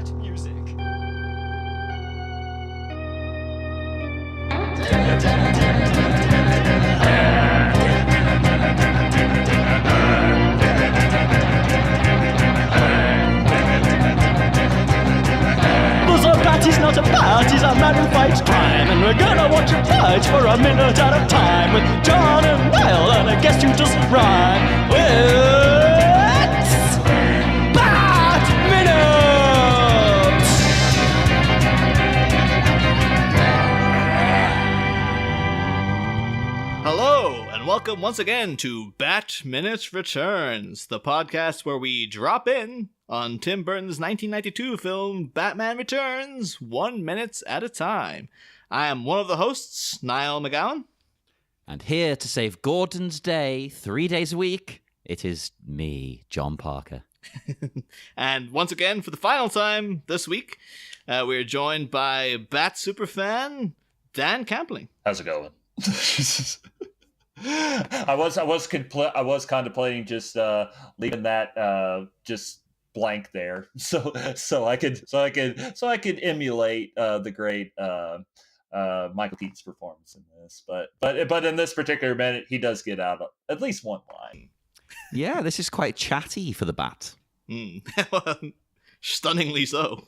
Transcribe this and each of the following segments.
Bat music. He's not a bat, he's a man who fights crime. And we're gonna watch him fight for a minute at a time. With John and Niall and a guest who doesn't rhyme. It's Bat Minutes! Hello, and welcome once again to Bat Minutes Returns, the podcast where we drop in on Tim Burton's 1992 film Batman Returns, 1 minute at a time. I am one of the hosts, Niall McGowan. And here to save Gordon's day 3 days a week, it is me, John Parker. And once again, for the final time this week, we're joined by Bat superfan Dan Kampling. How's it going? I was contemplating just leaving that just blank there, so I could emulate the great Michael Keaton's performance in this, but in this particular minute, he does get out at least one line. Yeah, this is quite chatty for the Bat. Stunningly so.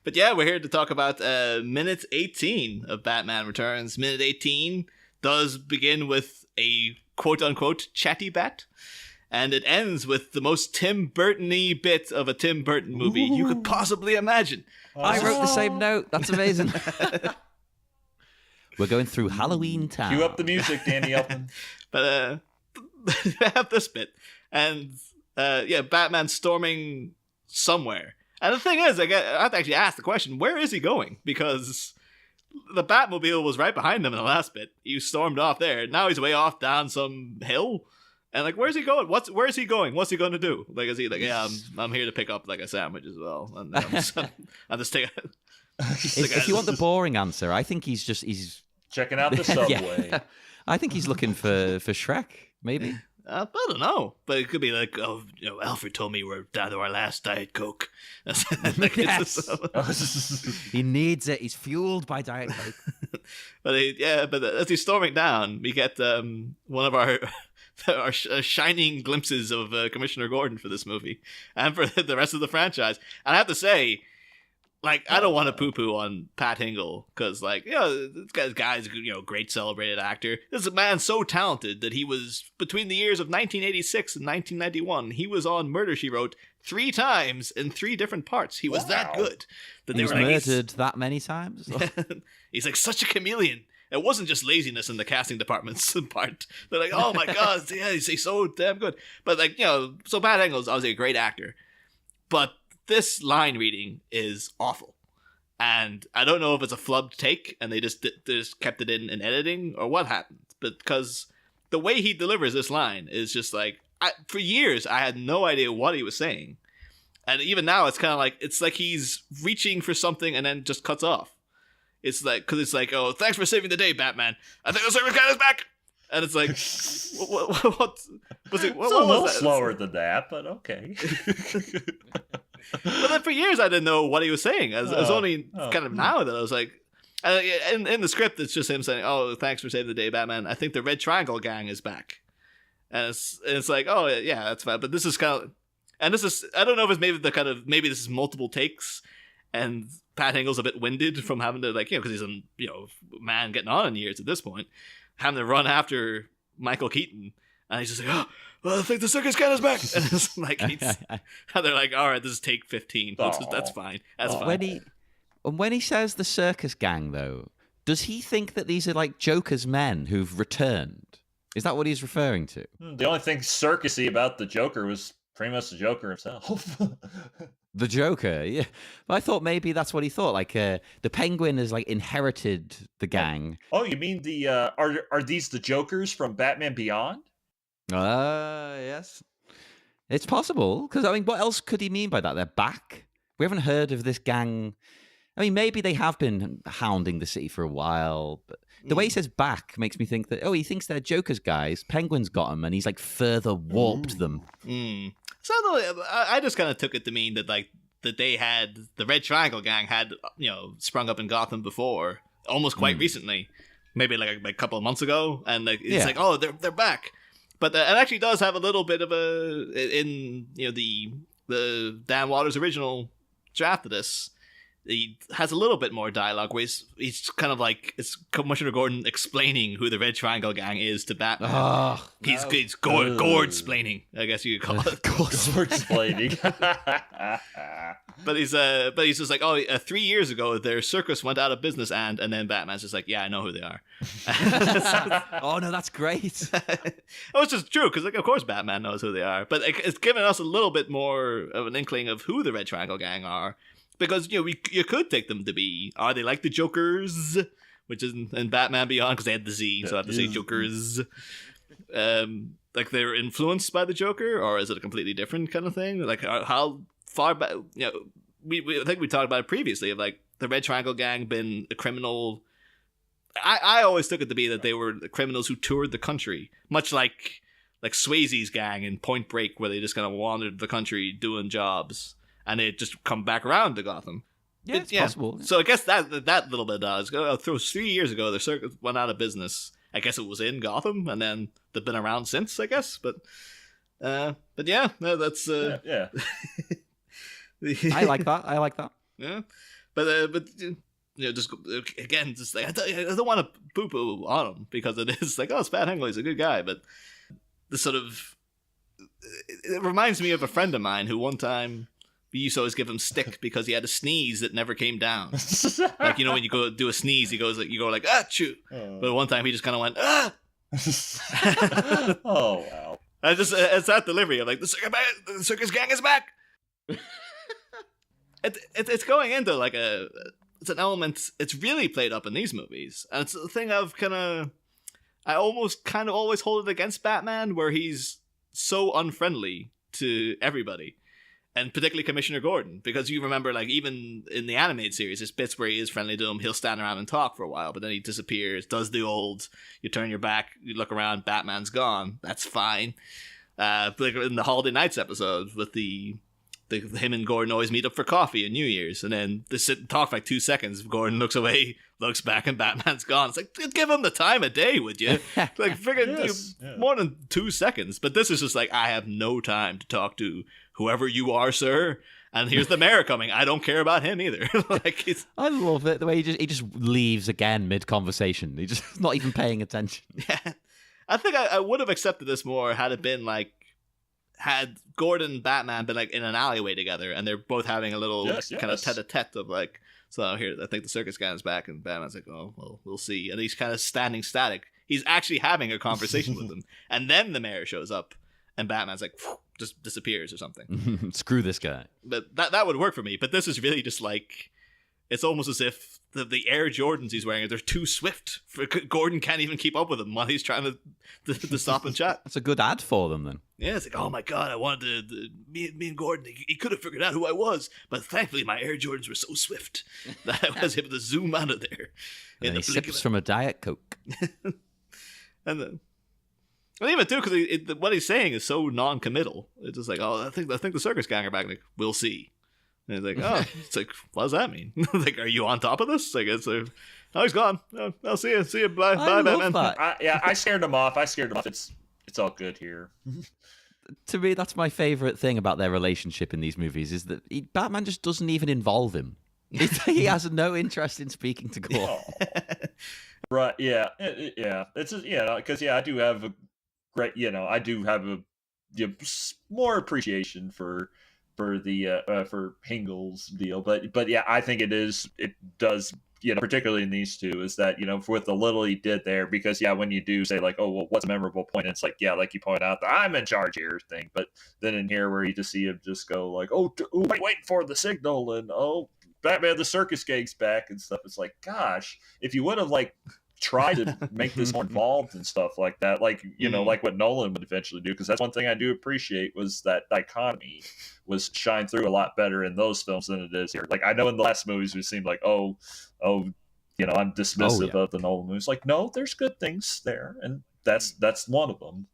But yeah, we're here to talk about minute 18 of Batman Returns. Minute 18 does begin with a quote-unquote chatty bat, and it ends with the most Tim Burton-y bit of a Tim Burton movie you could possibly imagine. I wrote the same note. That's amazing. We're going through Halloween Town. Cue up the music, Danny Elfman. But I have this bit, and Batman storming somewhere. And the thing is, I have to actually ask the question, where is he going? Because the Batmobile was right behind him in the last bit. He stormed off there. Now he's way off down some hill. And like, where's he going? Where is he going? What's he going to do? Like, is he like, yeah, I'm here to pick up like a sandwich as well. And I'm just taking. If you want the boring answer, I think he's checking out the subway. Yeah. I think he's looking for Shrek, maybe. I don't know, but it could be like, Alfred told me we're down to our last Diet Coke. Yes. He needs it. He's fueled by Diet Coke. But as he's storming down, we get one of our shining glimpses of Commissioner Gordon for this movie and for the rest of the franchise. And I have to say, like, I don't want to poo-poo on Pat Hingle because, like, this guy's a great celebrated actor. This man so talented that he was, between the years of 1986 and 1991, he was on Murder, She Wrote 3 times in 3 different parts. He was that good. That he was murdered that many times? He's like such a chameleon. It wasn't just laziness in the casting department's part. They're like, oh my God, yeah, he's so damn good. But like, so Pat Hingle's obviously a great actor. But this line reading is awful. And I don't know if it's a flubbed take and they just kept it in editing or what happened. But because the way he delivers this line is just like, for years, I had no idea what he was saying. And even now, it's like he's reaching for something and then just cuts off. It's like, because it's like, oh, thanks for saving the day, Batman. I think the CIRCUS GANG is back. And it's like, what was it? What it's a little was that? slower than that, but okay. But then for years I didn't know what he was saying. It was only kind of now that I was like, in the script it's just him saying, "Oh, thanks for saving the day, Batman. I think the Red Triangle Gang is back," and it's like, oh yeah, that's fine. But this is kind of, and this is, I don't know if it's maybe this is multiple takes, and Pat Hingle's a bit winded from having to because he's a man getting on in years at this point, having to run after Michael Keaton, and he's just like, oh. Well, I think the CIRCUS GANG is back. And it's like, and they're like, all right, this is take 15. That's fine. That's fine. When he says the Circus Gang, though, does he think that these are like Joker's men who've returned? Is that what he's referring to? The only thing circusy about the Joker was pretty much the Joker himself. The Joker, yeah. But I thought maybe that's what he thought. Like the Penguin has like inherited the gang. Oh, you mean the are these the Jokers from Batman Beyond? Yes. It's possible, because, I mean, what else could he mean by that? They're back? We haven't heard of this gang. I mean, maybe they have been hounding the city for a while, but the way he says back makes me think that, he thinks they're Joker's guys. Penguin's got them, and he's, like, further warped them. So I just kind of took it to mean that, like, that they had the Red Triangle Gang had sprung up in Gotham before, almost quite recently, maybe like a couple of months ago, and like it's like, oh, they're back. But it actually does have a little bit of in the Dan Waters original draft of this. He has a little bit more dialogue where he's kind of like, it's Commissioner Gordon explaining who the Red Triangle Gang is to Batman. Oh, he's Gord-splaining, I guess you could call it. Gord-splaining. But he's just like, 3 years ago their circus went out of business, and then Batman's just like, yeah, I know who they are. Oh no, that's great. It's just true, because like, of course Batman knows who they are, but it's given us a little bit more of an inkling of who the Red Triangle Gang are. Because, you could take them to be, are they like the Jokers? Which is in Batman Beyond, because they had the Z, so I have to say Jokers. Like, they're influenced by the Joker, or is it a completely different kind of thing? Like, how far back, I think we talked about it previously, of like, the Red Triangle Gang been a criminal. I always took it to be that they were the criminals who toured the country, much like Swayze's gang in Point Break, where they just kind of wandered the country doing jobs. And it just come back around to Gotham. Yeah, it's possible. So I guess that little bit does. 3 years ago, the circus went out of business. I guess it was in Gotham, and then they've been around since, I guess. But yeah, no, that's yeah. I like that. Yeah, but just again, just like I don't want to poo-poo on him, because it is like, it's Pat Hingley, he's a good guy, but the sort of, it reminds me of a friend of mine who one time, we used to always give him stick because he had a sneeze that never came down. Like, when you go do a sneeze, you go like, achoo. But one time he just kind of went, ah. Oh, wow. It's that delivery of like, the circus gang is back. It's going into like it's an element, it's really played up in these movies. And it's the thing of I almost kind of always hold it against Batman, where he's so unfriendly to everybody. And particularly Commissioner Gordon, because you remember, like, even in the animated series, there's bits where he is friendly to him, he'll stand around and talk for a while, but then he disappears, does the old, you turn your back, you look around, Batman's gone, that's fine. But like in the Holiday Nights episode, with him and Gordon always meet up for coffee on New Year's, and then they sit and talk for like 2 seconds, Gordon looks away, looks back, and Batman's gone. It's like, give him the time of day, would you? Like, figure more than 2 seconds. But this is just like, I have no time to talk to whoever you are, sir. And here's the mayor coming. I don't care about him either. Like, I love it, the way he just leaves again mid-conversation. He's just not even paying attention. Yeah. I think I would have accepted this more had it been like, had Gordon and Batman been like in an alleyway together, and they're both having a little kind of tete-a-tete of like, so here, I think the circus gang is back, and Batman's like, oh, well, we'll see. And he's kind of standing static. He's actually having a conversation with them. And then the mayor shows up, and Batman's like, just disappears or something. Screw this guy. But that would work for me. But this is really just like, it's almost as if the Air Jordans he's wearing, they're too swift. Gordon can't even keep up with him while he's trying to stop and chat. That's a good ad for them then. Yeah, it's like, oh my God, I wanted to, me and Gordon, he could have figured out who I was, but thankfully my Air Jordans were so swift that I was able to zoom out of there. And he sips from a Diet Coke. And even too, because what he's saying is so non-committal. It's just like, I think the circus gang are back. Like, we'll see. And he's like, it's like, what does that mean? Like, are you on top of this? Like, it's like, he's gone. I'll see you. Bye, Batman. I scared him off. It's all good here. To me, that's my favorite thing about their relationship in these movies, is that Batman just doesn't even involve him. He has no interest in speaking to Gordon. Right? Yeah. It's because I do have a great. I do have a more appreciation for for Hingle's deal, but yeah, I think it does. Particularly in these two, is that, with the little he did there, because, when you do say, like, oh, well, what's a memorable point? It's like, like you point out, the I'm in charge here thing. But then in here, where you just see him just go, like, oh, waiting for the signal, and, oh, Batman, the circus gang's back, and stuff. It's like, gosh, if you would have, like, tried to make this more involved and stuff like that, like, like what Nolan would eventually do, because that's one thing I do appreciate, was that dichotomy was shined through a lot better in those films than it is here. Like, I know in the last movies we seemed like, I'm dismissive of the Nolan movies. Like, no, there's good things there, and that's one of them.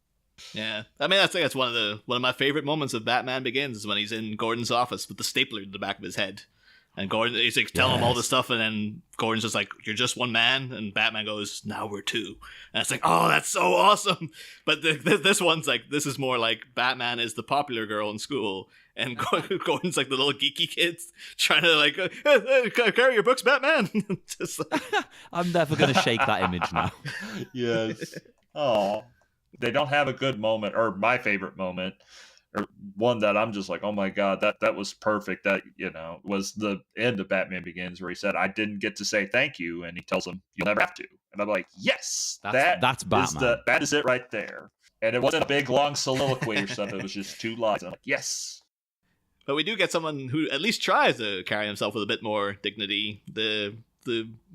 Yeah, I mean, I think that's one of my favorite moments of Batman Begins is when he's in Gordon's office with the stapler in the back of his head, and Gordon he's like telling him all this stuff, and then Gordon's just like, "You're just one man," and Batman goes, "Now we're two," and it's like, "Oh, that's so awesome!" But this one's like, this is more like Batman is the popular girl in school, and Gordon's like the little geeky kid trying to like carry your books, Batman. Just like... I'm never gonna shake that image now. Yes. Oh. They don't have a good moment, or my favorite moment, or one that I'm just like, oh my god, that was perfect. That, you know, was the end of Batman Begins, where he said, "I didn't get to say thank you," and he tells him, "You'll never have to." And I'm like, yes, that's Batman. That is it right there. And it wasn't a big long soliloquy or something. It was just 2 lines. I'm like, yes. But we do get someone who at least tries to carry himself with a bit more dignity. The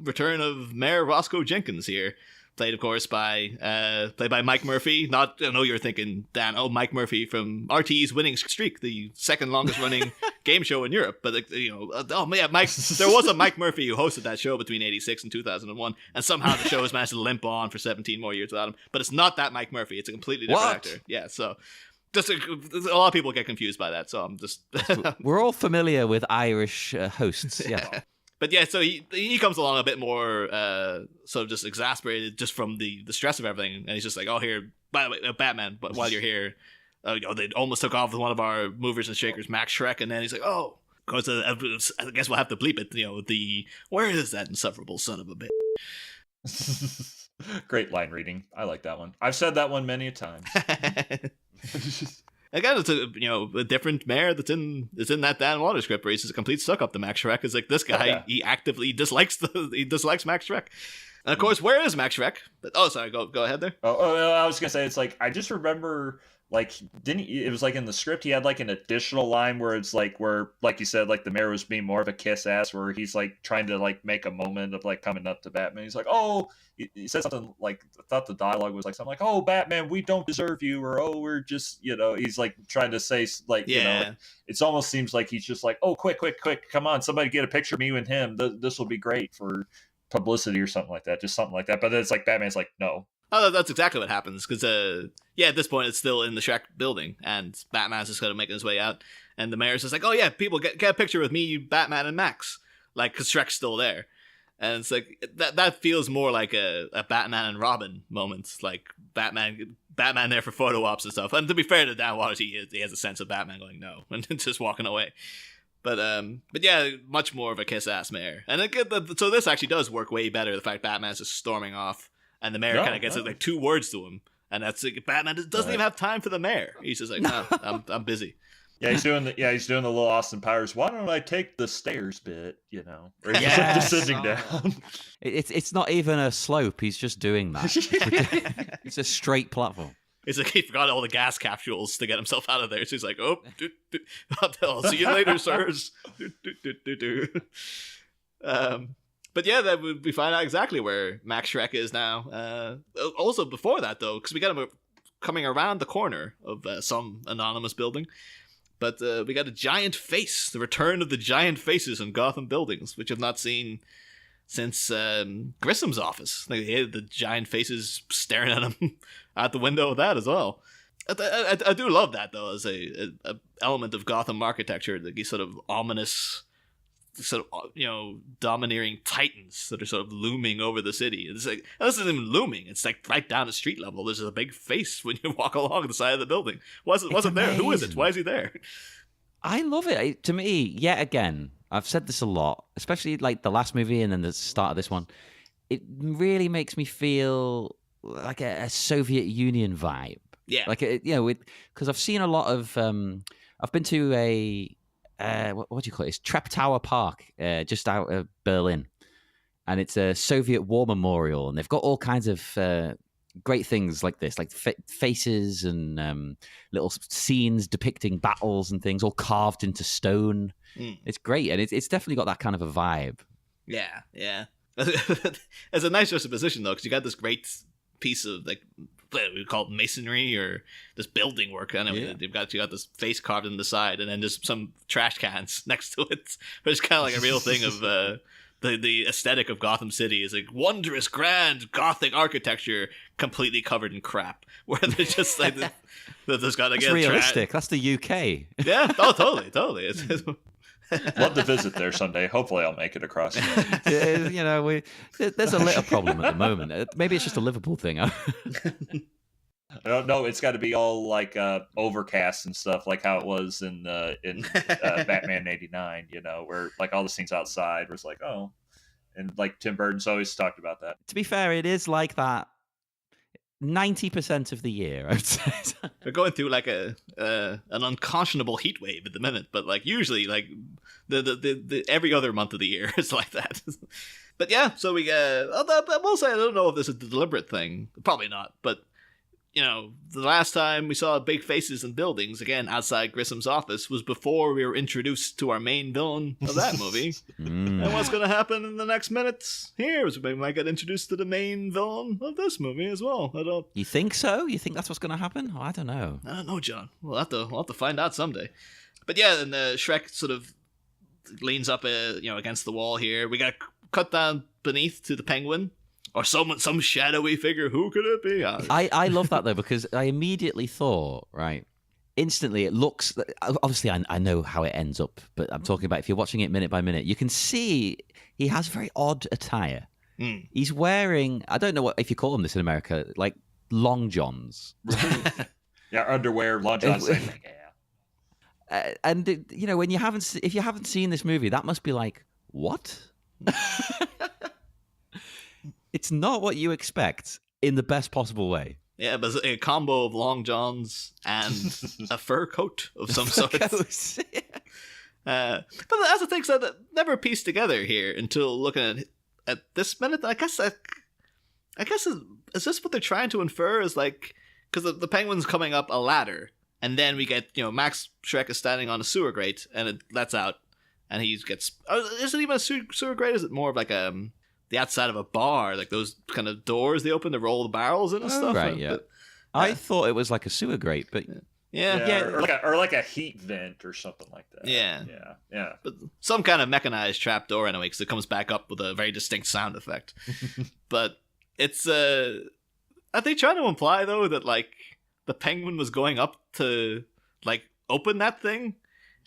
return of Mayor Roscoe Jenkins here. Played, of course, played by Mike Murphy. I know you're thinking, Dan, Mike Murphy from RT's Winning Streak, the second longest running game show in Europe. But, Mike, there was a Mike Murphy who hosted that show between 86 and 2001, and somehow the show has managed to limp on for 17 more years without him. But it's not that Mike Murphy. It's a completely different actor. Yeah, so... Just a lot of people get confused by that, so I'm just... We're all familiar with Irish hosts, yeah. But yeah, so he comes along a bit more sort of just exasperated just from the stress of everything, and he's just like, "Oh, here, by the way, Batman, but while you're here, they almost took off with one of our movers and shakers, Max Shrek," and then he's like, "Oh, of course, I guess we'll have to bleep it, where is that insufferable son of a bitch?" Great line reading. I like that one. I've said that one many a time. Again, it's a different mayor that's in that Dan Water script where he's just a complete suck up to Max Shrek. It's like this guy, he actively dislikes Max Shrek. And of course, where is Max Shrek? But sorry, go ahead there. I was gonna say, it's like, I just remember, like, it was like in the script he had like an additional line where it's like, like you said, like the mayor was being more of a kiss ass, where he's like trying to like make a moment of like coming up to Batman. He's like, oh, he said something like, I thought the dialogue was like something like, "Oh, Batman, we don't deserve you," or, "Oh, we're just," he's like trying to say like, like, it almost seems like he's just like, "Oh, quick, come on, somebody get a picture of me and him. This will be great for publicity," or something like that, just something like that. But then it's like Batman's like, "No." Oh, that's exactly what happens, because at this point it's still in the Shrek building, and Batman's just kind of making his way out, and the mayor's just like, "Oh yeah, people get a picture with me, Batman, and Max," like, because Shrek's still there. And it's like, that feels more like a Batman and Robin moment, like Batman there for photo ops and stuff. And to be fair to Dan Waters, he has a sense of Batman going no and just walking away. But yeah, much more of a kiss ass mayor. And so this actually does work way better. The fact Batman's just storming off, and the mayor kind of gets like 2 words to him, and that's like, Batman doesn't even have time for the mayor. He's just like, "No, I'm busy." Yeah, he's doing the little Austin Powers, "Why don't I take the stairs bit?" Where he's just descending down. It's not even a slope. He's just doing that. It's a straight platform. It's like he forgot all the gas capsules to get himself out of there. So he's like, "Oh, I'll see you later, sirs." But yeah, we find out exactly where Max Shrek is now. Also, before that, though, because we got him coming around the corner of some anonymous building. But we got a giant face, the return of the giant faces in Gotham buildings, which I've not seen since Grissom's office. Like, he had the giant faces staring at him out the window of that as well. I do love that, though, as a element of Gotham architecture, like these sort of ominous, sort of, domineering titans that are sort of looming over the city. It's like, this isn't even looming. It's like right down the street level. There's a big face when you walk along the side of the building. Wasn't there? Who is it? Why is he there? I love it. To me, yet again, I've said this a lot, especially like the last movie and then the start of this one. It really makes me fdo like a Soviet Union vibe. Yeah. Like, because I've seen a lot of, I've been to a, what do you call it? It's Treptower Park, just out of Berlin. And it's a Soviet War Memorial. And they've got all kinds of great things like this, like faces and little scenes depicting battles and things all carved into stone. It's great. And it's definitely got that kind of a vibe. Yeah, yeah. It's a nice juxtaposition, though, because you got this great piece of, like, we call it masonry or this building work. Anyway, you got this face carved in the side, and then just some trash cans next to it. But it's kind of like a real thing of the the aesthetic of Gotham City is like wondrous, grand, gothic architecture completely covered in crap. Where they're just like, they're just gotta It's get realistic. That's the UK. Yeah, oh, totally. Love to visit there someday. Hopefully, I'll make it across. You know, there's a little problem at the moment. Maybe it's just a Liverpool thing. No, it's got to be all like overcast and stuff, like how it was in Batman '89. You know, where like all the scenes outside was like, oh, and like Tim Burton's always talked about that. To be fair, it is like that 90% of the year, I would say. They're going through like an unconscionable heat wave at the minute, but like usually like the every other month of the year is like that. But yeah, so we I will say I don't know if this is a deliberate thing, probably not, but you know, the last time we saw big faces in buildings, again, outside Grissom's office, was before we were introduced to our main villain of that movie. And what's going to happen in the next minutes here is we might get introduced to the main villain of this movie as well. You think so? You think that's what's going to happen? Oh, I don't know. I don't know, John. We'll have to find out someday. But yeah, and Shrek sort of leans up against the wall here. We got cut down beneath to the penguin. Or some shadowy figure. Who could it be? I love that, though, because I immediately thought, right, instantly it looks... Obviously, I know how it ends up, but I'm talking about if you're watching it minute by minute, you can see he has very odd attire. He's wearing, I don't know if you call them this in America, like long johns. Yeah, underwear, long johns. And, when if you haven't seen this movie, that must be like, what? It's not what you expect in the best possible way. Yeah, but a combo of long johns and a fur coat of some sort. But that's the thing that never pieced together here until looking at this minute. I guess is this what they're trying to infer? Is like because the penguin's coming up a ladder, and then we get Max Shrek is standing on a sewer grate, and it lets out, and he gets. Is it even a sewer grate? Is it more of like the outside of a bar, like those kind of doors they open to roll the barrels in and stuff? Right, yeah. But, I thought it was like a sewer grate, but yeah. Or like a heat vent or something like that. Yeah. But some kind of mechanized trap door anyway, because it comes back up with a very distinct sound effect. But it's are they trying to imply though that like the penguin was going up to like open that thing?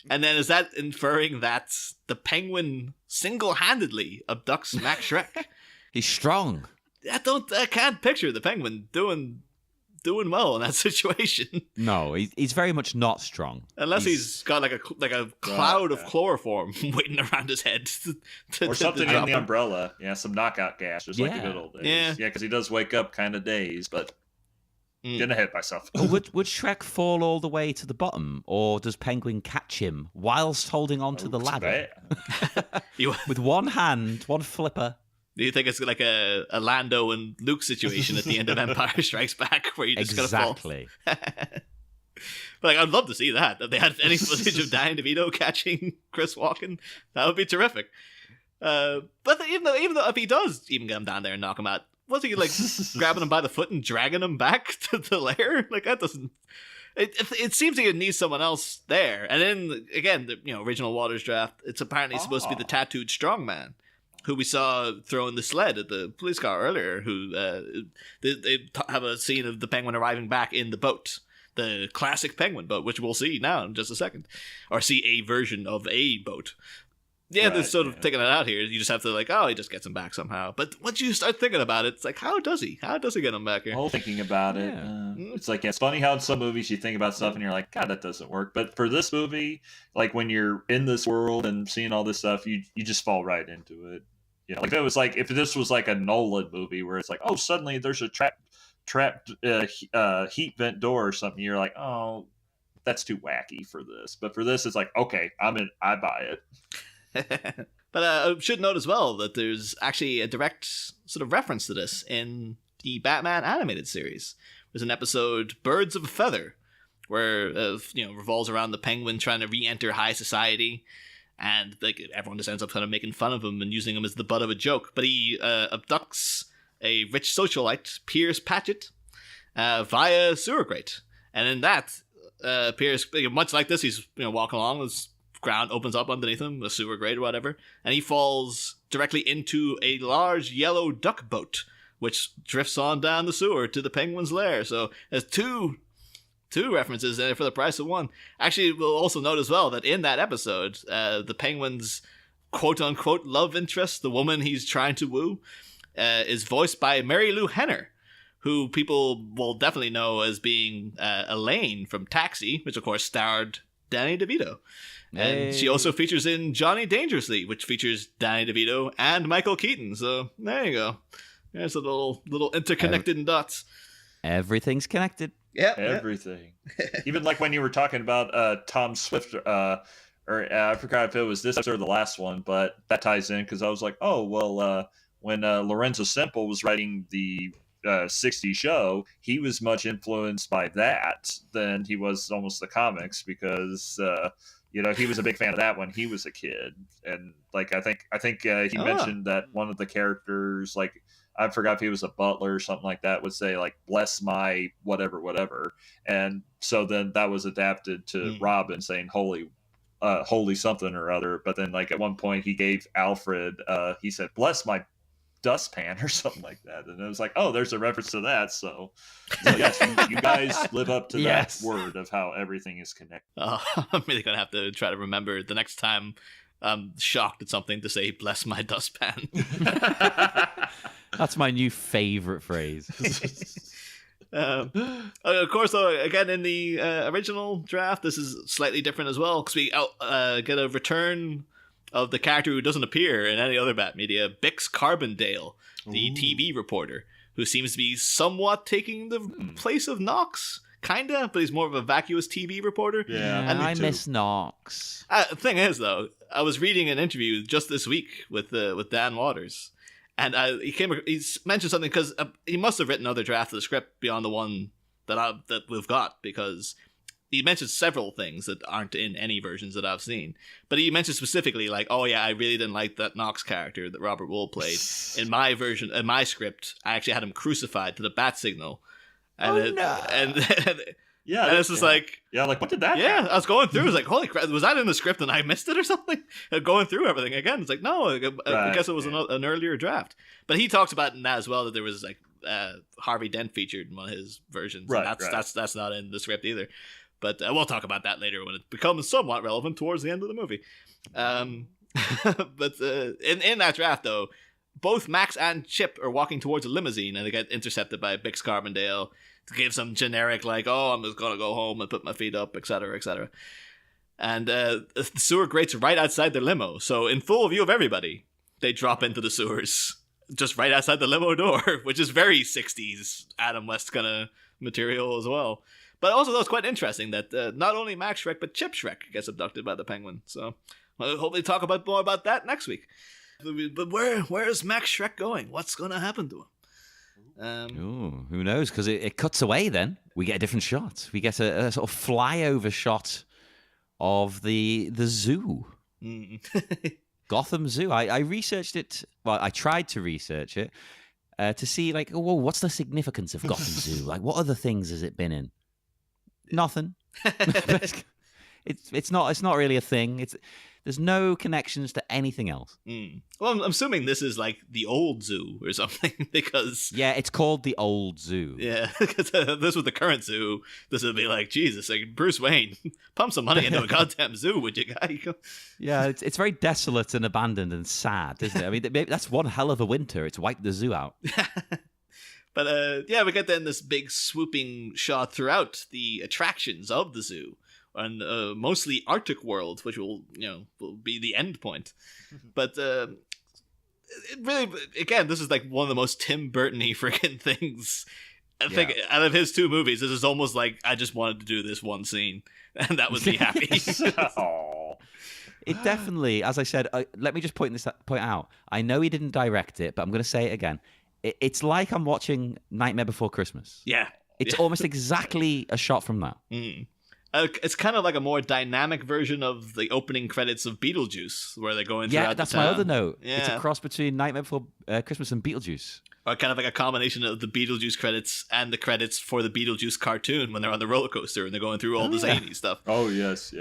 And then is that inferring that the penguin single-handedly abducts Max Shrek? He's strong. I can't picture the penguin doing well in that situation. No, he's very much not strong. Unless he's got like a cloud of chloroform waiting around his head. Or something in the umbrella. Yeah, some knockout gas, just like the good old days. Yeah, because he does wake up kind of dazed, but getting ahead of myself. Would Shrek fall all the way to the bottom, or does Penguin catch him whilst holding on to the ladder? With one hand, one flipper. Do you think it's like a Lando and Luke situation at the end of Empire Strikes Back, where you just gotta fall? Exactly. But I'd love to see that. If they had any footage of Danny DeVito catching Chris Walken, that would be terrific. But even though if he does even get him down there and knock him out, was he like grabbing him by the foot and dragging him back to the lair? Like that doesn't. It seems like it needs someone else there. And then again, the original Waters draft, it's apparently supposed to be the tattooed strongman who we saw throwing the sled at the police car earlier. Who they have a scene of the penguin arriving back in the boat, the classic penguin boat, which we'll see now in just a second, or see a version of a boat. Yeah, they're sort of taking it out here. You just have to he just gets him back somehow. But once you start thinking about it, it's like, how does he? How does he get him back here? Thinking about it, it's like it's funny how in some movies you think about stuff and you're like, God, that doesn't work. But for this movie, like when you're in this world and seeing all this stuff, you just fall right into it. Like if this was like a Nolan movie where it's like, oh, suddenly there's a trapped heat vent door or something. You're like, oh, that's too wacky for this. But for this, it's like, okay, I buy it. But I should note as well that there's actually a direct sort of reference to this in the Batman animated series. There's an episode, Birds of a Feather, where revolves around the penguin trying to re-enter high society, and like everyone just ends up kind of making fun of him and using him as the butt of a joke. But he abducts a rich socialite, Piers Patchett, via sewer grate, and in that, Piers, much like this, he's walking along, ground opens up underneath him, a sewer grate or whatever, and he falls directly into a large yellow duck boat, which drifts on down the sewer to the penguin's lair. So there's two references there for the price of one. Actually, we'll also note as well that in that episode, the penguin's quote-unquote love interest, the woman he's trying to woo, is voiced by Mary Lou Henner, who people will definitely know as being Elaine from Taxi, which of course starred Danny DeVito. And she also features in Johnny Dangerously, which features Danny DeVito and Michael Keaton. So there you go. There's a little interconnected dots. Everything's connected. Yeah, everything. Even like when you were talking about Tom Swift, or I forgot if it was this episode or the last one, but that ties in because I was like, oh well, when Lorenzo Semple was writing the 60 show, he was much influenced by that than he was almost the comics, because he was a big fan of that when he was a kid. And like I think he mentioned that one of the characters, like I forgot if he was a butler or something like that, would say like bless my whatever, and so then that was adapted to Robin saying holy something or other. But then like at one point he gave Alfred he said bless my dustpan or something like that, and it was like, oh, there's a reference to that. So yes, you guys live up to that word of how everything is connected. I'm really gonna have to try to remember the next time I'm shocked at something to say bless my dustpan. That's my new favorite phrase. Of course, though, again in the original draft, this is slightly different as well, because we get a return of the character who doesn't appear in any other Bat media, Bix Carbondale, the TV reporter, who seems to be somewhat taking the place of Knox, kinda, but he's more of a vacuous TV reporper. Yeah, and I miss Knox. The thing is, though, I was reading an interview just this week with Dan Waters, and he mentioned something, because he must have written other drafts of the script beyond the one that we've got, because he mentioned several things that aren't in any versions that I've seen. But he mentioned specifically, like, oh yeah, I really didn't like that Knox character that Robert Wool played. In my version, in my script, I actually had him crucified to the bat signal. And yeah, and it's just like... Yeah, like, what did that Yeah, happen? I was going through, I was like, holy crap, was that in the script and I missed it or something? Going through everything again, it's like, no, I guess it was an earlier draft. But he talks about in that as well, that there was, like, Harvey Dent featured in one of his versions. Right, that's not in the script either. But we'll talk about that later when it becomes somewhat relevant towards the end of the movie. But in that draft, though, both Max and Chip are walking towards a limousine, and they get intercepted by Bix Carbondale to give some generic, like, oh, I'm just going to go home and put my feet up, etc., etc. And the sewer grate's right outside the limo, so in full view of everybody, they drop into the sewers, just right outside the limo door, which is very 60s Adam West kind of material as well. But also, though, it's quite interesting that not only Max Shrek, but Chip Shrek gets abducted by the penguin. So we'll hopefully talk more about that next week. But where's Max Shrek going? What's going to happen to him? Who knows? Because it cuts away then. We get a different shot. We get a sort of flyover shot of the zoo. Gotham Zoo. I researched it. Well, I tried to research it to see, like, oh, well, what's the significance of Gotham Zoo? Like, what other things has it been in? Nothing. It's not really a thing. There's no connections to anything else. Well, I'm assuming this is like the old zoo or something, because it's called the old zoo. Yeah, because this was the current zoo. This would be like, Jesus, like Bruce Wayne, pump some money into a goddamn zoo, would you, guy? Yeah, it's very desolate and abandoned and sad, isn't it? I mean, that's one hell of a winter. It's wiped the zoo out. But we get then this big swooping shot throughout the attractions of the zoo, and mostly Arctic World, which will be the end point. But it really, again, this is like one of the most Tim Burton-y freaking things. I think out of his two movies, this is almost like I just wanted to do this one scene, and that would be happy. It definitely, as I said, let me just point out. I know he didn't direct it, but I'm going to say it again. It's like I'm watching Nightmare Before Christmas. Yeah. It's almost exactly a shot from that. It's kind of like a more dynamic version of the opening credits of Beetlejuice, where they're going throughout that's the town. my other note. Yeah. It's a cross between Nightmare Before Christmas and Beetlejuice. Or kind of like a combination of the Beetlejuice credits and the credits for the Beetlejuice cartoon when they're on the roller coaster and they're going through all the zany stuff. Oh, yes.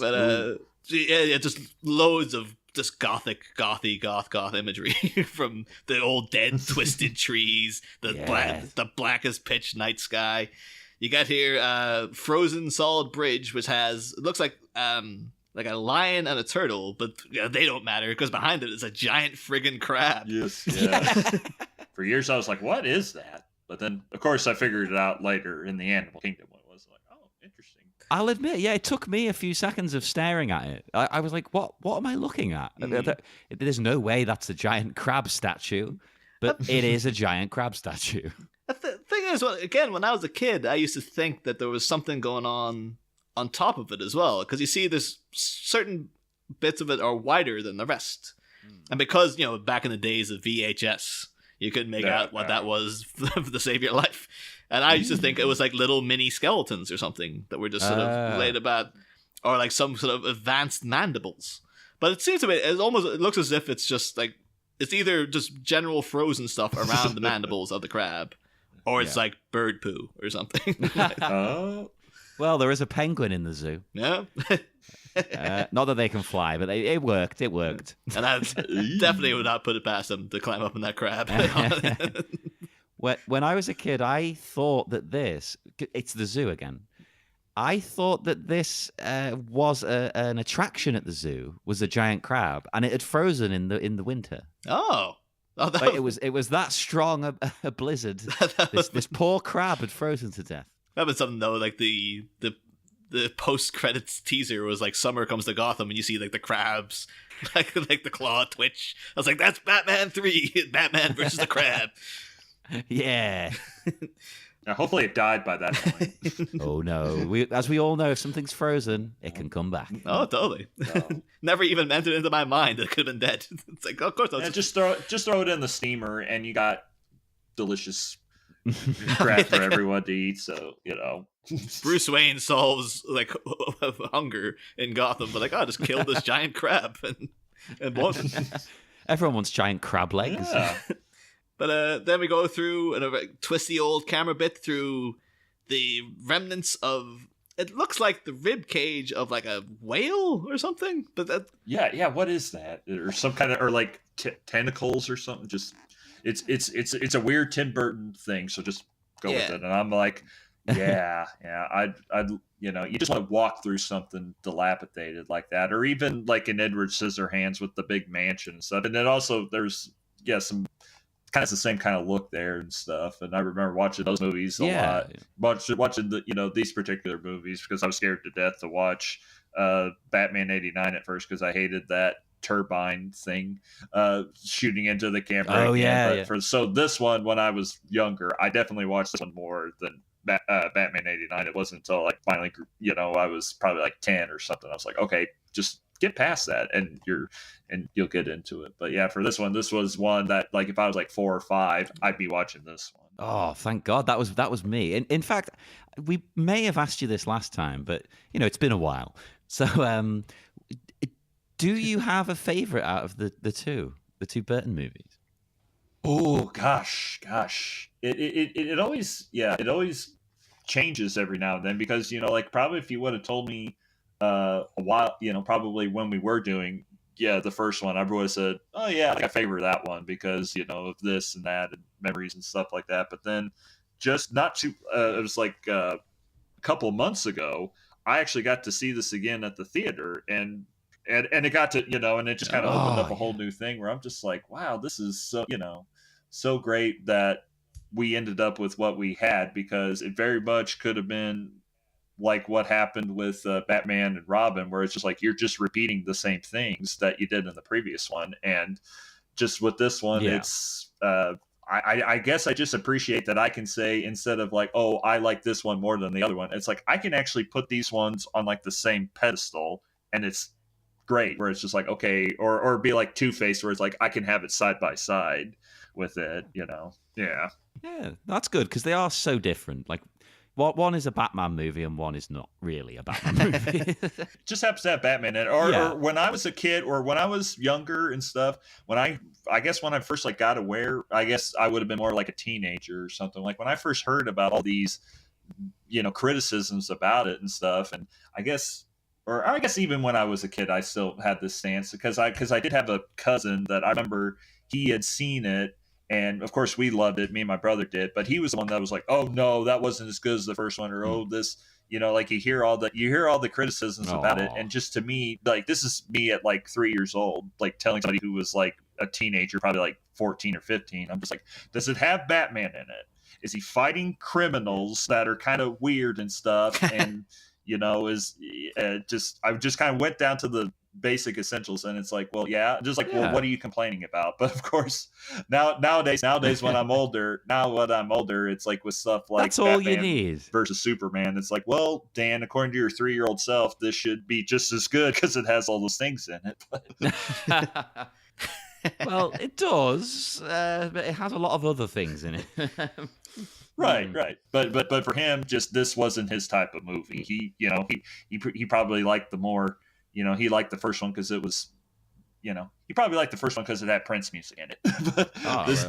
But Yeah, just loads of just goth imagery from the old dead twisted trees, the blackest pitch night sky. You got here frozen solid bridge, which has, it looks like a lion and a turtle, but they don't matter because behind it is a giant friggin' crab. Yes, yeah. For years I was like, what is that? But then, of course, I figured it out later in the Animal Kingdom. What it was like, oh, interesting. I'll admit, yeah, it took me a few seconds of staring at it. I was like, what am I looking at? There's no way that's a giant crab statue, but it is a giant crab statue. The thing is, again, when I was a kid, I used to think that there was something going on top of it as well, because you see there's certain bits of it are wider than the rest. And because, back in the days of VHS, you couldn't make out what that was to save your life. And I used to think it was like little mini skeletons or something that were just sort of laid about, or like some sort of advanced mandibles. But it seems to me, it looks as if it's just like, it's either just general frozen stuff around the mandibles of the crab, or it's like bird poo or something. Oh. Well, there is a penguin in the zoo. Yeah. Not that they can fly, but it worked. It worked. And I definitely would not put it past them to climb up in that crab. When I was a kid, I thought that it's the zoo again. I thought that this was an attraction at the zoo, was a giant crab, and it had frozen in the winter. Oh. It was that strong a blizzard. This poor crab had frozen to death. That was something though, like the post credits teaser was like summer comes to Gotham, and you see like the crabs, like the claw twitch. I was like, that's Batman 3, Batman versus the crab. Yeah. Now, hopefully it died by that point. Oh no! As we all know, if something's frozen, it can come back. Oh, totally. No. Never even entered into my mind that it could have been dead. It's like, of course, just throw it in the steamer, and you got delicious crab for everyone to eat. So Bruce Wayne solves like hunger in Gotham, but like, just kill this giant crab and won. Everyone wants giant crab legs. Yeah. But then we go through a twisty old camera bit through the remnants of, it looks like the rib cage of like a whale or something. But yeah, what is that? Or some kind of, or like tentacles or something. Just it's a weird Tim Burton thing. So just go with it. And I'm like, yeah, I'd you just want to walk through something dilapidated like that, or even like in Edward Scissorhands with the big mansion and stuff. And then also there's some kind of the same kind of look there and stuff. And I remember watching those movies a lot. Watching the these particular movies because I was scared to death to watch Batman '89 at first because I hated that turbine thing shooting into the camper. Oh again. So this one, when I was younger, I definitely watched this one more than Batman '89. It wasn't until like finally, I was probably like 10 or something. I was like, okay, just get past that and you'll get into it. But yeah, for this was one that like if I was like 4 or 5, I'd be watching this one. Oh, thank God. That was me. In fact, we may have asked you this last time, but it's been a while. So do you have a favorite out of the two Burton movies? Oh gosh. It always changes every now and then because like probably if you would have told me a while, probably when we were doing the first one, I would have said, oh yeah, like I favor that one because of this and that and memories and stuff like that. But then just not too it was like a couple of months ago I actually got to see this again at the theater and it got to and it just kind of opened up a whole new thing where I'm just like, wow, this is so so great that we ended up with what we had because it very much could have been like what happened with Batman and Robin, where it's just like you're just repeating the same things that you did in the previous one, and just with this one, it's I guess I just appreciate that I can say instead of like, oh, I like this one more than the other one, it's like I can actually put these ones on like the same pedestal, and it's great. Where it's just like okay, or be like Two-Face, where it's like I can have it side by side with it, Yeah, that's good because they are so different. Like. One is a Batman movie and one is not really a Batman movie. Just happens to have Batman in it. Or when I was a kid or when I was younger and stuff, when I guess when I first like got aware, I guess I would have been more like a teenager or something. Like when I first heard about all these, criticisms about it and stuff. And I guess or I guess even when I was a kid, I still had this stance because I did have a cousin that I remember he had seen it. And of course, we loved it. Me and my brother did, but he was the one that was like, "Oh no, that wasn't as good as the first one," or "Oh, this," like you hear all the criticisms about it, and just to me, like this is me at like 3 years old, like telling somebody who was like a teenager, probably like 14 or 15. I'm just like, does it have Batman in it? Is he fighting criminals that are kind of weird and stuff? And is I just kind of went down to the basic essentials, and it's like, well, yeah, just like, well, what are you complaining about? But of course, nowadays when I'm older, it's like with stuff like that's all Batman you need versus Superman. It's like, well, Dan, according to your 3-year-old self, this should be just as good because it has all those things in it. Well, it does, but it has a lot of other things in it. Right. But for him, just this wasn't his type of movie. He probably liked the more, he liked the first one because it was, he probably liked the first one because it had Prince music in it. But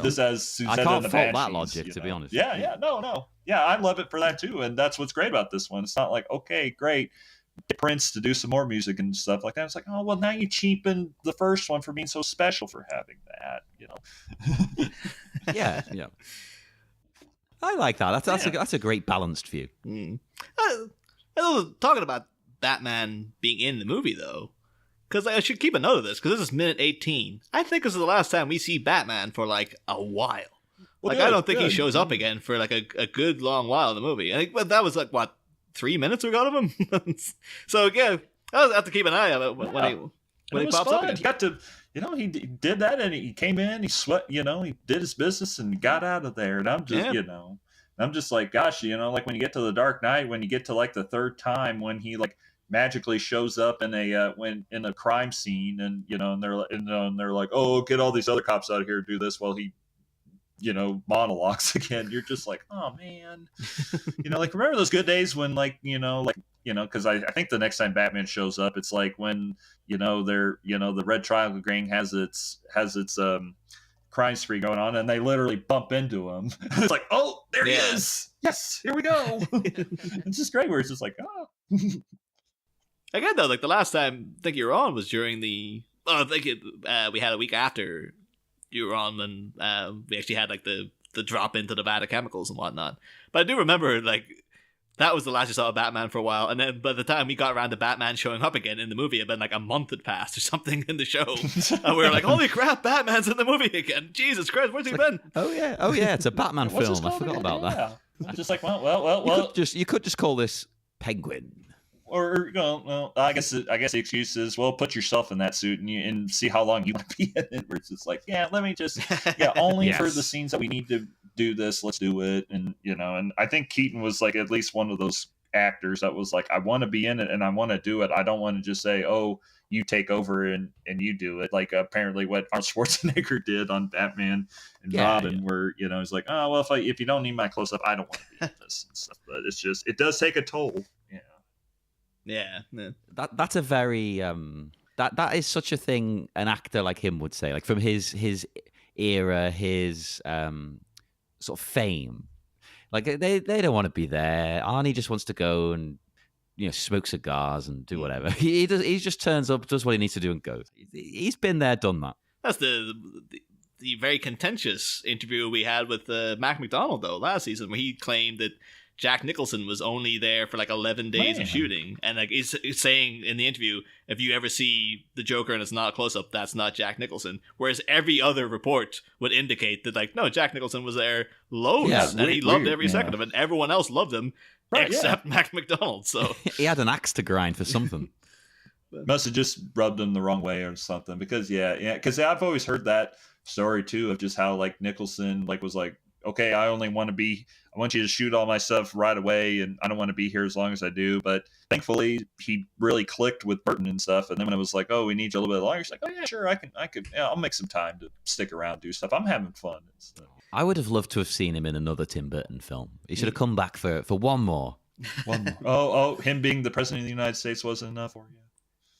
this has Suzette I can't and the fault that Banshees, logic, to be honest. Yeah, no. Yeah, I love it for that too, and that's what's great about this one. It's not like, okay, great, get Prince to do some more music and stuff like that. It's like, oh well, now you cheapen the first one for being so special for having that, Yeah. I like that. That's a great balanced view. Talking about Batman being in the movie, though, because I should keep a note of this, because this is minute 18. I think this is the last time we see Batman for, like, a while. Well, I don't think he shows up again for, like, a good long while in the movie. I think that was, like, what, 3 minutes we got of him? So, yeah, I'll have to keep an eye on it when he pops up again. He got to... he did that, and he came in, he sweat, he did his business and got out of there. And I'm just, I'm just like, gosh, like when you get to the Dark Knight, when you get to like the third time, when he like magically shows up in a crime scene, and and they're like, oh, get all these other cops out of here to do this while he, monologues again. You're just like, oh man, like remember those good days when because I think the next time Batman shows up, it's like when the Red Triangle Gang has its crime spree going on, and they literally bump into him. It's like, oh, there he is. Yes, here we go. It's just great where it's just like, oh. Again, though, like the last time I think you were on was during we had a week after you were on, and we actually had like the drop into the vat of chemicals and whatnot. But I do remember like that was the last you saw of Batman for a while, and then by the time we got around to Batman showing up again in the movie, it had been like a month had passed or something in the show, and we were like, "Holy crap, Batman's in the movie again! Jesus Christ, where's he been?" Oh yeah, it's a Batman film. I forgot about that. I'm just like, well. You could just call this Penguin. Or I guess the excuse is, well, put yourself in that suit and see how long you want to be in it. Where it's just like, yeah, let me just only for the scenes that we need to do this, let's do it. And and I think Keaton was like at least one of those actors that was like, I want to be in it and I want to do it. I don't want to just say, oh, you take over and you do it. Like apparently what Arnold Schwarzenegger did on Batman and Robin, where he's like, oh well, if you don't need my close up, I don't want to be in this and stuff. But it's just, it does take a toll. Yeah. That's a very that is such a thing an actor like him would say, like from his era, his sort of fame. Like they don't want to be there. Arnie just wants to go and smoke cigars and do whatever. He just turns up, does what he needs to do, and goes. He's been there, done that. That's the very contentious interview we had with Mac McDonald though last season, where he claimed that Jack Nicholson was only there for like 11 days of shooting, and like he's saying in the interview, if you ever see the Joker and it's not a close-up, that's not Jack Nicholson. Whereas every other report would indicate that like, no, Jack Nicholson was there loads, and he loved every second of it. Everyone else loved him except Mac McDonald. So he had an axe to grind for something. Must have just rubbed him the wrong way or something. Because because I've always heard that story too of just how like Nicholson like was like, okay, I want you to shoot all my stuff right away, and I don't want to be here as long as I do. But thankfully, he really clicked with Burton and stuff. And then when it was like, oh, we need you a little bit longer, he's like, oh yeah, sure, I could, I'll make some time to stick around, do stuff. I'm having fun and stuff. I would have loved to have seen him in another Tim Burton film. He should have come back for one more. Oh, him being the president of the United States wasn't enough for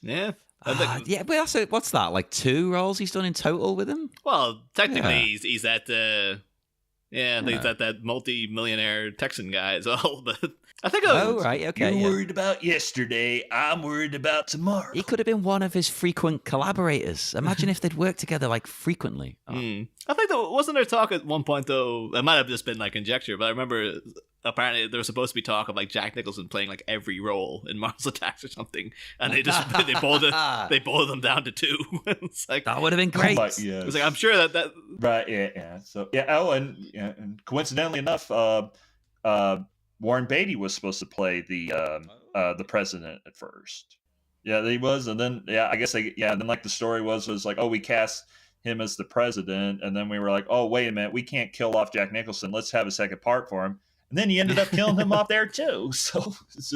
you. Yeah. But what's that? Like 2 roles he's done in total with him? Well, technically, he's at. He's that multi-millionaire Texan guy as well. But I think Oh, right, okay. You're yeah. worried about yesterday. I'm worried about tomorrow. He could have been one of his frequent collaborators. Imagine if they'd worked together like frequently. Oh. I think there wasn't there talk at one point though. It might have just been like conjecture, but I remember apparently there was supposed to be talk of like Jack Nicholson playing like every role in Mars Attacks or something, and they just they boiled them down to 2. It's like That would have been great. Yes. It's like I'm sure that Right, yeah. So yeah. Oh, and coincidentally enough, Warren Beatty was supposed to play the president at first. Yeah, he was, and then I guess and then like the story was like, oh, we cast him as the president, and then we were like, oh, wait a minute, we can't kill off Jack Nicholson. Let's have a second part for him. And then he ended up killing him off there too. So it's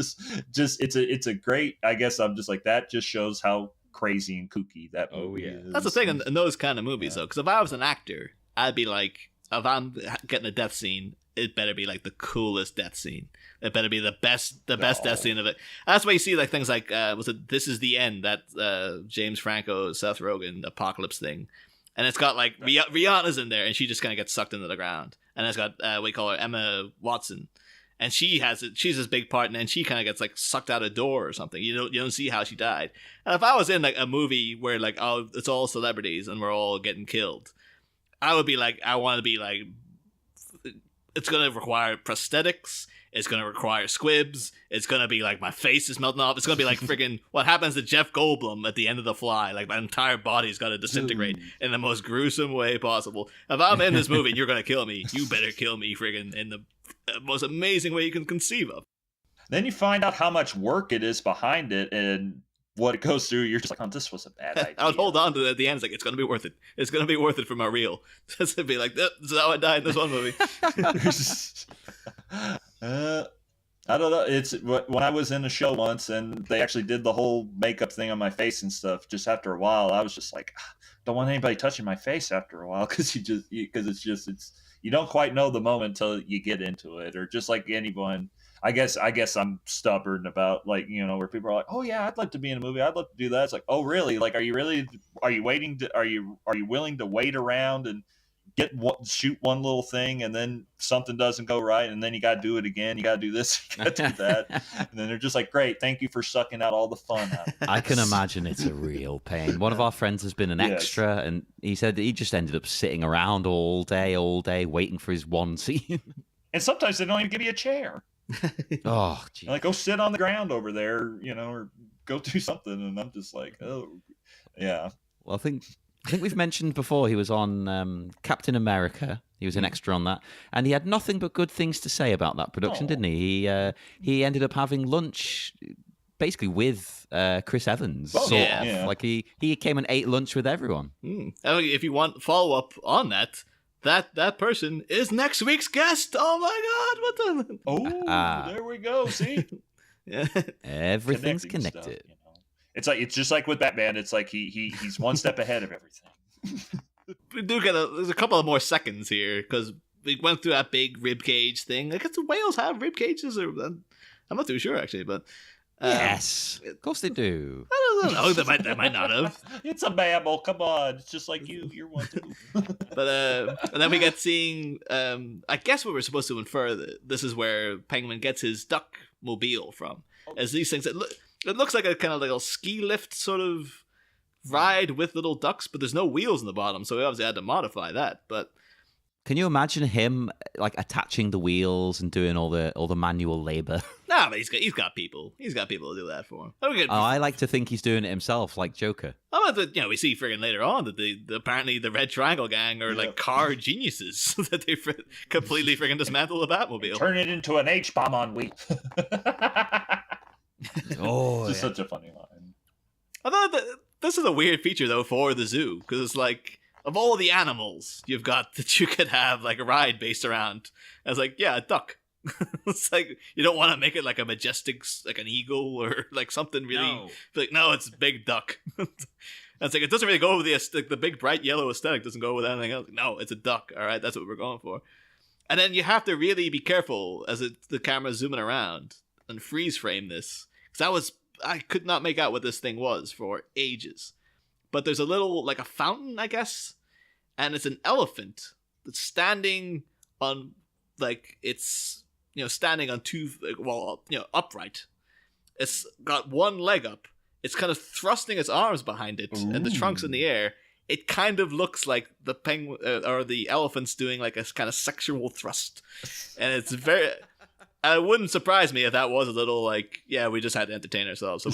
just it's a great. I guess I'm just like that. Just shows how crazy and kooky that movie is. that's the thing in those kind of movies though. Because if I was an actor, I'd be like, if I'm getting a death scene, it better be like the coolest death scene. It better be the best death scene of it. That's why you see like things like This Is the End, that James Franco, Seth Rogen apocalypse thing, and it's got like Rihanna's in there, and she just kind of gets sucked into the ground, and it's got we call her Emma Watson, and she's this big part, and she kind of gets like sucked out a door or something. You don't see how she died. And if I was in like a movie where like it's all celebrities and we're all getting killed, I would be like, I want to be like, it's going to require prosthetics. It's going to require squibs. It's going to be like my face is melting off. It's going to be like friggin' what happens to Jeff Goldblum at the end of The Fly. Like my entire body's got to disintegrate in the most gruesome way possible. If I'm in this movie and you're going to kill me, you better kill me friggin' in the most amazing way you can conceive of. Then you find out how much work it is behind it and what it goes through. You're just like, oh, this was a bad idea. I would hold on to it at the end. It's like, it's going to be worth it. It's going to be worth it for my reel. Just to be like, this is how I died in this one movie. I don't know. It's when I was in a show once and they actually did the whole makeup thing on my face and stuff. Just after a while, I was just like, don't want anybody touching my face after a while because you don't quite know the moment until you get into it. Or just like anyone, I guess I'm stubborn about like, where people are like, oh yeah, I'd like to be in a movie. I'd love to do that. It's like, oh really? Like, are you willing to wait around and shoot one little thing and then something doesn't go right and then you got to do it again. You got to do this, you got to do that. And then they're just like, great, thank you for sucking out all the fun out of it. I can imagine it's a real pain. One of our friends has been an extra and he said that he just ended up sitting around all day waiting for his one scene. And sometimes they don't even give you a chair. Oh, geez. Like, go sit on the ground over there, or go do something. And I'm just like, oh, yeah. Well, I think we've mentioned before he was on Captain America. He was an extra on that, and he had nothing but good things to say about that production, didn't he? He ended up having lunch basically with Chris Evans. Oh, sort yeah. of. Yeah. Like he came and ate lunch with everyone. If you want follow up on that person is next week's guest. Oh my God! What the? Oh, there we go. See, Yeah. Everything's Connecting connected. stuff, It's just like with Batman. It's like he's one step ahead of everything. We do get there's a couple of more seconds here because we went through that big rib cage thing. I guess the whales have rib cages, or I'm not too sure actually, but Yes, of course they do. I don't know. They might not have. It's a mammal. Come on, it's just like you. You're one too. But and then we get seeing. I guess we were supposed to infer that this is where Penguin gets his duck mobile from. As these things, it looks like a kind of like a ski lift sort of ride with little ducks, but there's no wheels in the bottom, so we obviously had to modify that. But Can you imagine him like attaching the wheels and doing all the manual labor? nah, but he's got people. He's got people to do that for him. I like to think he's doing it himself, like Joker. We see friggin' later on that apparently the Red Triangle Gang are like car geniuses that they completely friggin' dismantle the Batmobile. Turn it into an H-bomb on wheat. Oh, it's just such a funny line. I thought that this is a weird feature though for the zoo because it's like of all the animals you've got that you could have like a ride based around. I was like, yeah, a duck. It's like you don't want to make it like a majestic, like an eagle or like something really. No, it's a big duck. It's like it doesn't really go with the big bright yellow aesthetic. Doesn't go with anything else. No, it's a duck. All right, that's what we're going for. And then you have to really be careful as the camera's zooming around and freeze frame this because I could not make out what this thing was for ages. But there's a little like a fountain, I guess, and it's an elephant that's standing on like its standing on two, upright. It's got one leg up. It's kind of thrusting its arms behind it, and the trunk's in the air. It kind of looks like the penguin or the elephant's doing like a kind of sexual thrust, and it's very. It wouldn't surprise me if that was a little like, we just had to entertain ourselves, so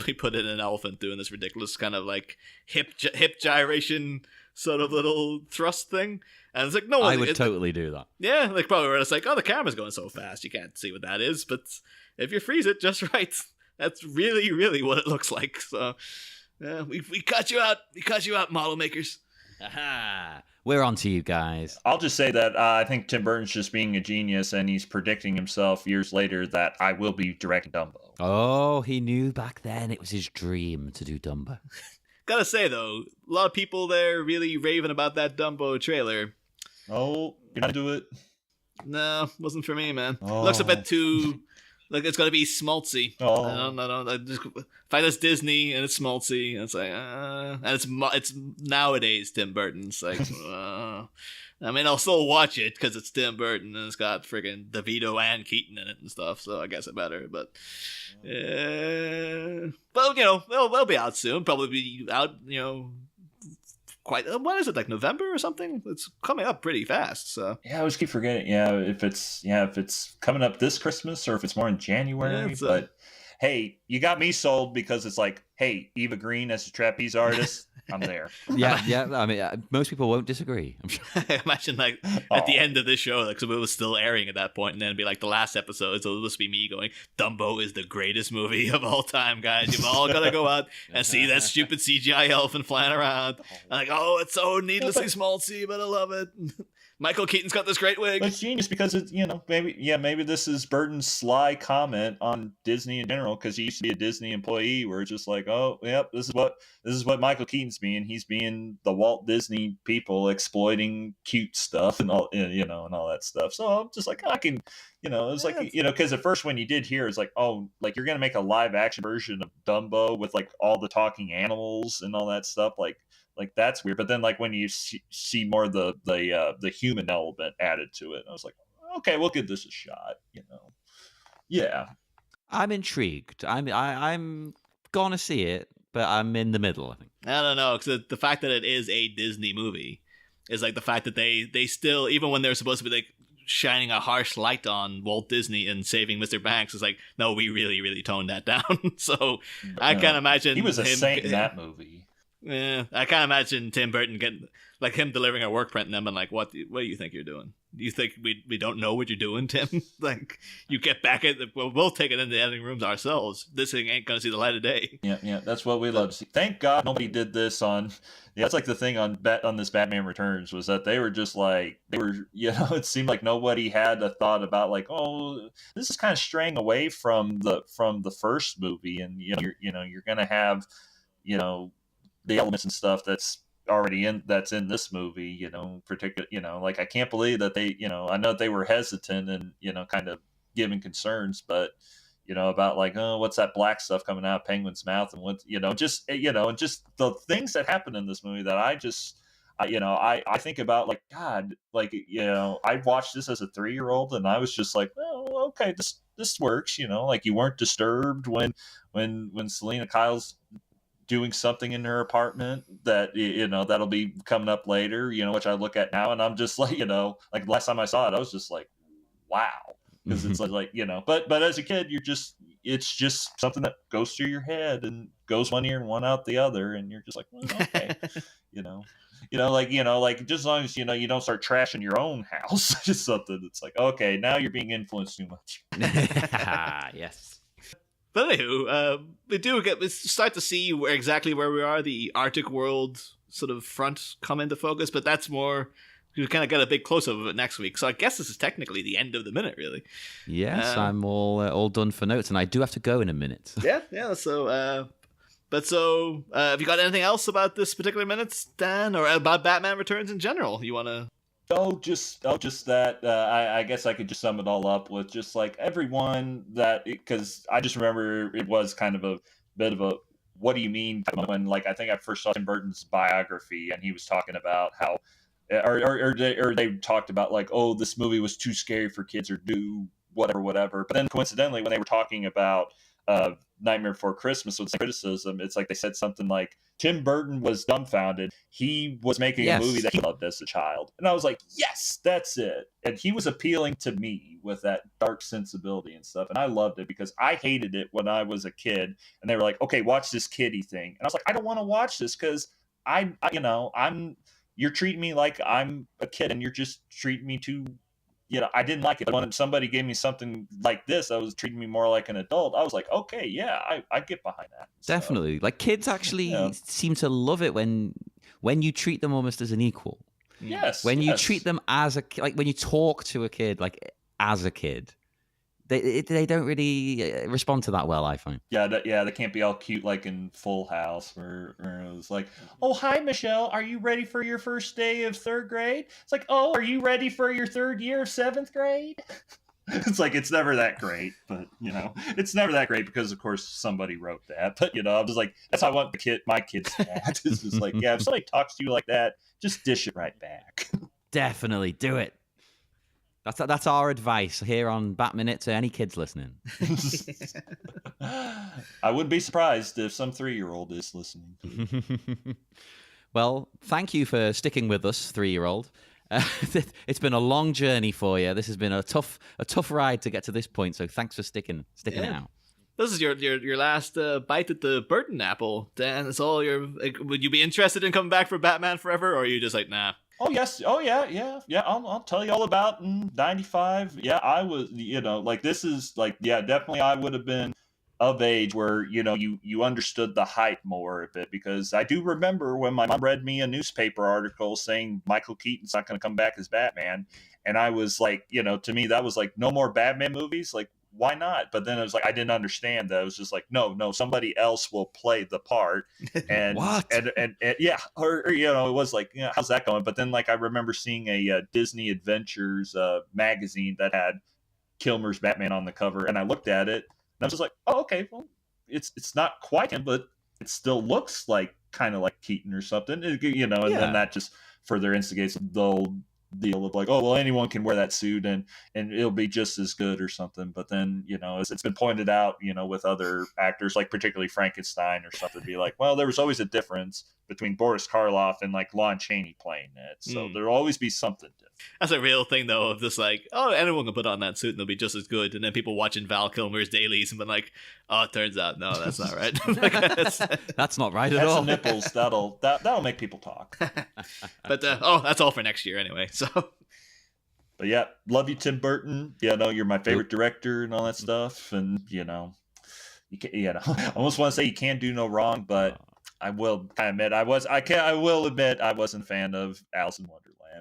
we put in an elephant doing this ridiculous kind of like hip gyration sort of little thrust thing, and it's like no, I would totally do that. Yeah, like probably where it's like, oh, the camera's going so fast you can't see what that is, but if you freeze it just right, that's really, really what it looks like. So, we cut you out. We cut you out, model makers. Aha. We're on to you guys. I'll just say that I think Tim Burton's just being a genius, and he's predicting himself years later that I will be directing Dumbo. Oh, he knew back then it was his dream to do Dumbo. Gotta say, though, a lot of people there really raving about that Dumbo trailer. Oh, you're not do it? No, wasn't for me, man. Oh. Looks a bit too... Like it's gonna be schmaltzy. Oh. No. Find us Disney and it's schmaltzy. And it's like, and it's nowadays Tim Burton's like. I mean, I'll still watch it because it's Tim Burton and it's got friggin' DeVito and Keaton in it and stuff. So I guess it better. But, they'll be out soon. Probably be out. Quite. What is it, like November or something? It's coming up pretty fast. So yeah, I always keep forgetting. Yeah, if it's coming up this Christmas or if it's more in January. But hey, you got me sold because it's like, hey, Eva Green as a trapeze artist, I'm there. Yeah. I mean, most people won't disagree, I'm sure. I imagine like at the end of this show, like, so it was still airing at that point, and then it'd be like the last episode. So it'll just be me going, "Dumbo is the greatest movie of all time, guys. You've all got to go out and see that stupid CGI elephant flying around." I'm like, "Oh, it's so needlessly schmaltzy, but I love it." Michael Keaton's got this great wig. But it's genius because it's, maybe this is Burton's sly comment on Disney in general, because he used to be a Disney employee where it's just like, oh, yep, this is what Michael Keaton's being. He's being the Walt Disney people exploiting cute stuff and all, and all that stuff. So I'm just like, I can, it's like, because at first when you did hear, it's like, oh, like you're going to make a live action version of Dumbo with like all the talking animals and all that stuff. Like that's weird, but then like when you see more of the human element added to it, I was like, okay, we'll give this a shot. Yeah. I'm intrigued. I'm gonna see it, but I'm in the middle. I think. I don't know, because the fact that it is a Disney movie is like the fact that they still, even when they're supposed to be like shining a harsh light on Walt Disney and saving Mr. Banks, is like, no, we really, really toned that down. So I can't imagine he was a saint in that movie. Yeah, I can't imagine Tim Burton getting like him delivering a work print and them and like, what do you think you're doing? Do you think we don't know what you're doing, Tim? Like, you get back at we'll take it in the editing rooms ourselves. This thing ain't gonna see the light of day. Yeah, that's what we love to see. Thank God nobody did this on. Yeah, it's like the thing on this Batman Returns was that they were just like it seemed like nobody had a thought about like, oh, this is kind of straying away from the first movie, and you're gonna have the elements and stuff that's already in this movie, particular, like I can't believe that they, I know they were hesitant and, kind of giving concerns, but, about like, oh, what's that black stuff coming out of Penguin's mouth and what, just the things that happen in this movie that I think about like, God, like, I watched this as a 3-year-old and I was just like, oh, okay, this works, like you weren't disturbed when Selena Kyle's doing something in her apartment that that'll be coming up later, which I look at now and I'm just like, like last time I saw it I was just like, wow, because it's like but as a kid it's just something that goes through your head and goes one ear and one out the other, and you're just like, well, okay. Like just as long as you don't start trashing your own house, just something that's like, okay, now you're being influenced too much. Yes. But anywho, we start to see exactly where we are. The Arctic world sort of front come into focus, but that's more, we kind of get a big close-up of it next week. So I guess this is technically the end of the minute, really. Yes, I'm all done for notes, and I do have to go in a minute. Yeah. So, have you got anything else about this particular minute, Dan, or about Batman Returns in general? You want to? Just that. I guess I could just sum it all up with just like everyone because I just remember it was kind of a bit of a what do you mean when like I think I first saw Tim Burton's biography and he was talking about how or they talked about like, oh, this movie was too scary for kids or too whatever. But then coincidentally, when they were talking about Nightmare Before Christmas with criticism, it's like they said something like Tim Burton was dumbfounded. He was making a movie that he loved as a child. And I was like, yes, that's it. And he was appealing to me with that dark sensibility and stuff. And I loved it because I hated it when I was a kid. And they were like, okay, watch this kiddie thing. And I was like, I don't want to watch this because you're treating me like I'm a kid and you're just treating me too. I didn't like it. When somebody gave me something like this, that was treating me more like an adult. I was like, okay, yeah, I get behind that. Definitely. Like kids actually seem to love it when you treat them almost as an equal. Yes. When you treat them as when you talk to a kid like as a kid, they don't really respond to that well, I find. Yeah, they can't be all cute like in Full House where it was like, oh, hi, Michelle. Are you ready for your first day of third grade? It's like, oh, are you ready for your third year of seventh grade? It's like, it's never that great, but, it's never that great because, of course, somebody wrote that. But, I was like, that's how I want my kids to act. It's just like, yeah, if somebody talks to you like that, just dish it right back. Definitely do it. That's our advice here on Batminute to any kids listening. I wouldn't be surprised if some 3-year-old is listening. Well, thank you for sticking with us, 3-year-old. It's been a long journey for you. This has been a tough ride to get to this point. So thanks for sticking it out. This is your last bite at the Burton apple, Dan. It's all would you be interested in coming back for Batman Forever, or are you just like, nah? Oh yes, oh yeah. I'll tell you all about in '95. Yeah, I was, this is like, yeah, definitely I would have been of age where you understood the hype more of it, because I do remember when my mom read me a newspaper article saying Michael Keaton's not going to come back as Batman, and I was like, to me that was like, no more Batman movies, like, why not? But then it was like, I didn't understand that. It was just like, no, somebody else will play the part. And what? And yeah, or it was like, how's that going? But then like, I remember seeing a Disney Adventures magazine that had Kilmer's Batman on the cover, and I looked at it and I was just like, oh, okay, well, it's not quite him, but it still looks like kind of like Keaton or something, and then that just further instigates the whole deal of like, oh, well, anyone can wear that suit and it'll be just as good or something. But then, it's been pointed out, with other actors, like particularly Frankenstein or something, be like, well, there was always a difference between Boris Karloff and like Lon Chaney playing it. So there'll always be something different. That's a real thing, though, of just like, oh, anyone can put on that suit and they'll be just as good. And then people watching Val Kilmer's dailies and been like, oh, it turns out, no, that's not right. That's not right at That's all. the nipples. That'll make people talk. But that's all for next year anyway. So, but yeah, love you, Tim Burton. You're my favorite director and all that stuff. And you can, I almost want to say you can't do no wrong, but I will admit I wasn't a fan of Alice in Wonderland.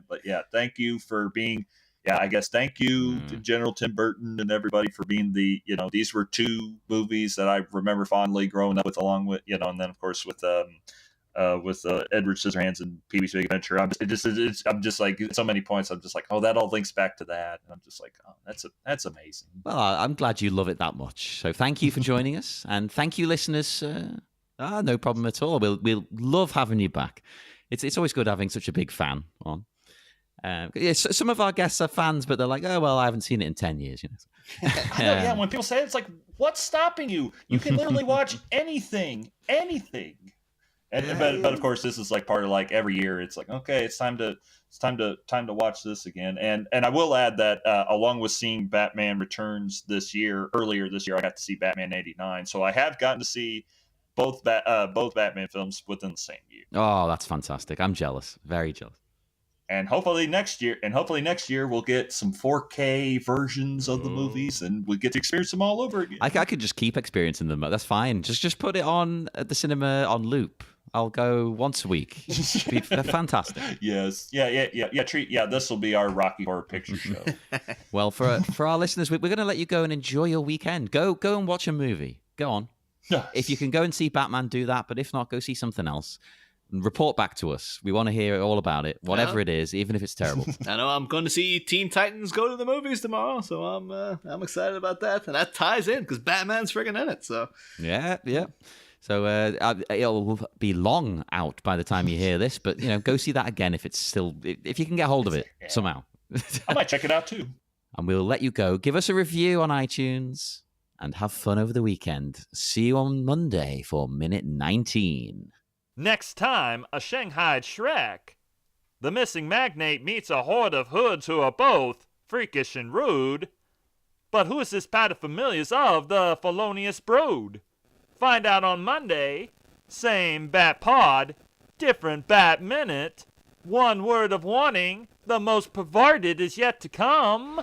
But yeah, thank you for being. Yeah, I guess thank you to General Tim Burton and everybody for being these were 2 movies that I remember fondly growing up with, along with, and then of course with Edward Scissorhands and Pee-wee's Big Adventure. I'm just like, so many points. I'm just like, oh, that all links back to that. And I'm just like, oh, that's amazing. Well, I'm glad you love it that much. So thank you for joining us, and thank you, listeners. No problem at all. We'll love having you back. It's always good having such a big fan on. Some of our guests are fans, but they're like, oh, well, I haven't seen it in 10 years. I know, yeah, when people say it, it's like, what's stopping you? You can literally watch anything. But of course, this is like part of like every year. It's like, okay, it's time to watch this again. And I will add that along with seeing Batman Returns earlier this year, I got to see Batman '89. So I have gotten to see both Batman films within the same year. Oh, that's fantastic! I'm jealous, very jealous. And hopefully next year we'll get some 4K versions of the movies, and we get to experience them all over again. I could just keep experiencing them. That's fine. Just put it on at the cinema on loop. I'll go once a week. They're fantastic. Yes. Yeah. This will be our Rocky Horror Picture Show. Well, for our listeners, we're going to let you go and enjoy your weekend. Go and watch a movie. Go on. Yes. If you can go and see Batman, do that. But if not, go see something else. Report back to us. We want to hear all about it, whatever it is, even if it's terrible. I know I'm going to see Teen Titans go to the movies tomorrow, so I'm excited about that, and that ties in because Batman's friggin' in it. So yeah. So it'll be long out by the time you hear this, but go see that again if you can get hold of it somehow. I might check it out too. And we'll let you go. Give us a review on iTunes and have fun over the weekend. See you on Monday for Minute 19. Next time, a Shanghai Shrek. The missing magnate meets a horde of hoods who are both freakish and rude. But who is this paterfamilias of the felonious brood? Find out on Monday. Same Bat Pod, different Bat Minute. One word of warning, the most perverted is yet to come.